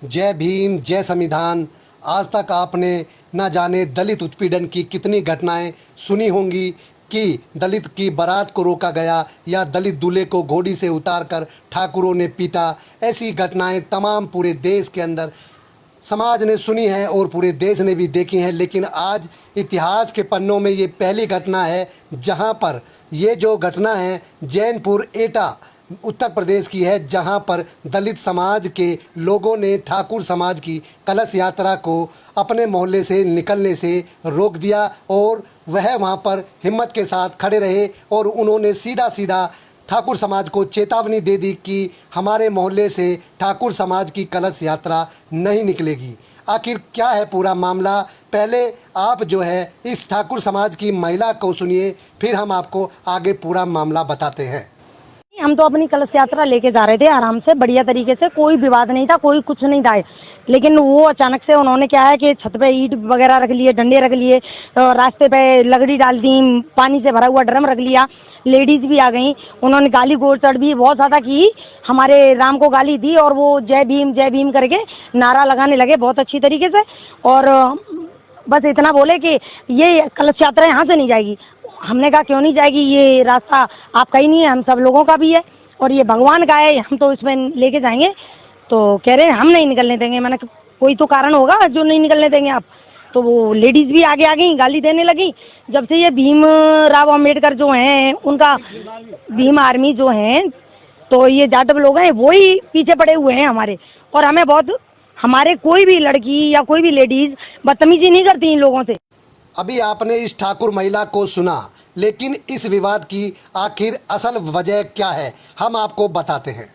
जय भीम, जय संविधान। आज तक आपने न जाने दलित उत्पीड़न की कितनी घटनाएं सुनी होंगी कि दलित की बारात को रोका गया या दलित दूल्हे को घोड़ी से उतारकर ठाकुरों ने पीटा। ऐसी घटनाएं तमाम पूरे देश के अंदर समाज ने सुनी है और पूरे देश ने भी देखी है। लेकिन आज इतिहास के पन्नों में ये पहली घटना है जहां पर ये जो घटना है जैनपुर एटा उत्तर प्रदेश की है, जहां पर दलित समाज के लोगों ने ठाकुर समाज की कलश यात्रा को अपने मोहल्ले से निकलने से रोक दिया और वह वहां पर हिम्मत के साथ खड़े रहे और उन्होंने सीधा सीधा ठाकुर समाज को चेतावनी दे दी कि हमारे मोहल्ले से ठाकुर समाज की कलश यात्रा नहीं निकलेगी। आखिर क्या है पूरा मामला, पहले आप जो है इस ठाकुर समाज की महिला को सुनिए, फिर हम आपको आगे पूरा मामला बताते हैं। हम तो अपनी कलश यात्रा लेके जा रहे थे आराम से, बढ़िया तरीके से, कोई विवाद नहीं था, कोई कुछ नहीं था। लेकिन वो अचानक से उन्होंने क्या है कि छत पे ईंट वगैरह रख लिए, डंडे रख लिए, रास्ते पे लकड़ी डाल दी, पानी से भरा हुआ ड्रम रख लिया, लेडीज भी आ गई। उन्होंने गाली गलौज भी बहुत ज़्यादा की, हमारे राम को गाली दी और वो जय भीम करके नारा लगाने लगे बहुत अच्छी तरीके से। और बस इतना बोले कि ये कलश यात्रा यहाँ से नहीं जाएगी। हमने कहा क्यों नहीं जाएगी, ये रास्ता आपका ही नहीं है, हम सब लोगों का भी है और ये भगवान का है, हम तो इसमें लेके जाएंगे। तो कह रहे हैं हम नहीं निकलने देंगे। मैंने कोई तो कारण होगा जो नहीं निकलने देंगे आप। तो वो लेडीज़ भी आगे आ गई, गाली देने लगी। जब से ये भीमराव अम्बेडकर जो हैं, उनका भीम आर्मी जो हैं, तो ये जाटव लोग हैं, वो ही पीछे पड़े हुए हैं हमारे। और हमें बहुत, हमारे कोई भी लड़की या कोई भी लेडीज़ बदतमीजी नहीं करती इन लोगों से। अभी आपने इस ठाकुर महिला को सुना, लेकिन इस विवाद की आखिर असल वजह क्या है हम आपको बताते हैं।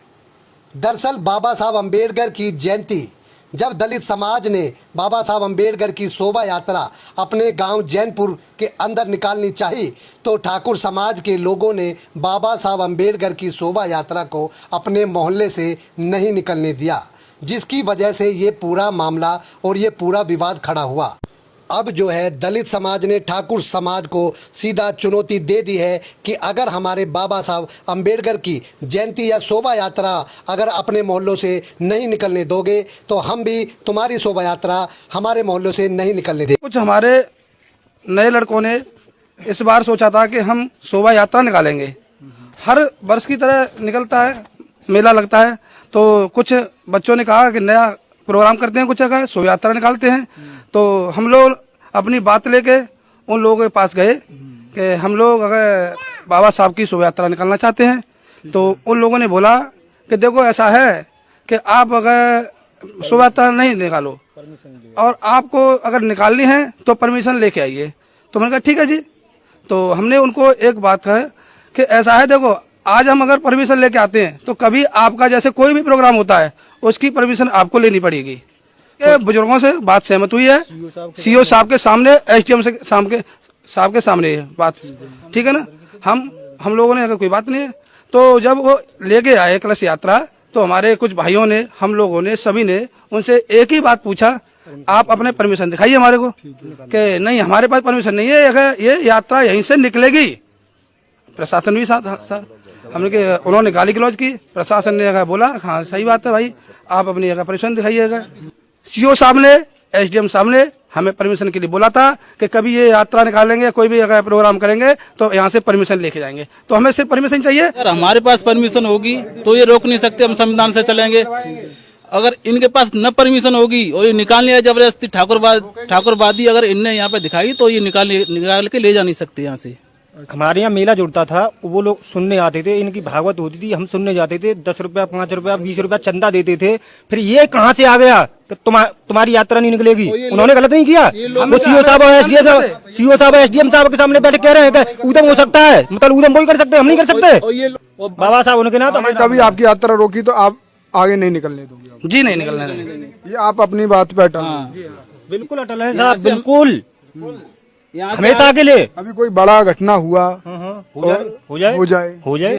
दरअसल बाबा साहब अम्बेडकर की जयंती जब दलित समाज ने बाबा साहब अम्बेडकर की शोभा यात्रा अपने गांव जैनपुर के अंदर निकालनी चाहिए, तो ठाकुर समाज के लोगों ने बाबा साहब अम्बेडकर की शोभा यात्रा को अपने मोहल्ले से नहीं निकलने दिया, जिसकी वजह से ये पूरा मामला और ये पूरा विवाद खड़ा हुआ। अब जो है दलित समाज ने ठाकुर समाज को सीधा चुनौती दे दी है कि अगर हमारे बाबा साहब अम्बेडकर की जयंती या शोभा यात्रा अगर अपने मोहल्लों से नहीं निकलने दोगे तो हम भी तुम्हारी शोभा यात्रा हमारे मोहल्लों से नहीं निकलने देंगे। कुछ हमारे नए लड़कों ने इस बार सोचा था कि हम शोभा यात्रा निकालेंगे। हर वर्ष की तरह निकलता है, मेला लगता है, तो कुछ बच्चों ने कहा कि नया प्रोग्राम करते हैं, कुछ जगह शोभा यात्रा निकालते हैं। तो हम लोग अपनी बात लेके उन लोगों के पास गए कि हम लोग अगर बाबा साहब की शोभा यात्रा निकालना चाहते हैं, तो उन लोगों ने बोला कि देखो ऐसा है कि आप अगर शोभा यात्रा नहीं निकालो और आपको अगर निकालनी है तो परमिशन लेके आइए। तो मैंने कहा ठीक है जी। तो हमने उनको एक बात कहा कि ऐसा है, देखो आज हम अगर परमिशन लेके आते हैं तो कभी आपका जैसे कोई भी प्रोग्राम होता है उसकी परमिशन आपको लेनी पड़ेगी। बुजुर्गों से बात सहमत हुई है, सीओ साहब के सामने, एसडीएम से साहब के सामने है बात, ठीक है ना। हम लोगों ने अगर कोई बात नहीं है, तो जब वो लेके आए कलश यात्रा, तो हमारे कुछ भाइयों ने, हम लोगों ने, सभी ने उनसे एक ही बात पूछा, आप अपने परमिशन दिखाइए हमारे को, कि नहीं हमारे पास परमिशन नहीं है, अगर ये यात्रा यहीं से निकलेगी। प्रशासन भी साथ हमने के, उन्होंने गाली गलौज की, प्रशासन ने अगर बोला हाँ सही बात है भाई, आप अपनी अगर परमिशन दिखाइएगा। सीओ साहब ने, एसडीएम साहब ने हमें परमिशन के लिए बोला था कि कभी ये यात्रा निकालेंगे, कोई भी अगर प्रोग्राम करेंगे तो यहाँ से परमिशन लेके जाएंगे। तो हमें सिर्फ परमिशन चाहिए। अगर हमारे पास परमिशन होगी तो ये रोक नहीं सकते, हम संविधान से चलेंगे। अगर इनके पास न परमिशन होगी और ये निकालने आए जबरदस्ती ठाकुरवादी अगर इनने यहाँ पे दिखाई, तो ये निकाल के ले जा नहीं सकते यहाँ से। हमारे यहाँ मेला जुड़ता था, वो लोग सुनने आते थे, इनकी भागवत होती थी, हम सुनने जाते थे, 10 रुपया, 5 रुपया, 20 रुपया चंदा देते थे। फिर ये कहाँ से आ गया कि तुम्हारी यात्रा नहीं निकलेगी? उन्होंने गलत नहीं किया। वो सीओ साहब और एसडीएम साहब के सामने बैठ कह रहे हैं कि ऊधम हो सकता है, मतलब ऊधम कोई कर सकते, हम नहीं कर सकते। बाबा साहब उनके ना, तो कभी आपकी यात्रा रोकी तो आप आगे नहीं निकलने दोगे? जी नहीं निकलने देंगे। ये आप अपनी बात पे अटल हैं? बिल्कुल अटल है साहब, बिल्कुल हमेशा के लिए। अभी कोई बड़ा घटना हुआ हो जाए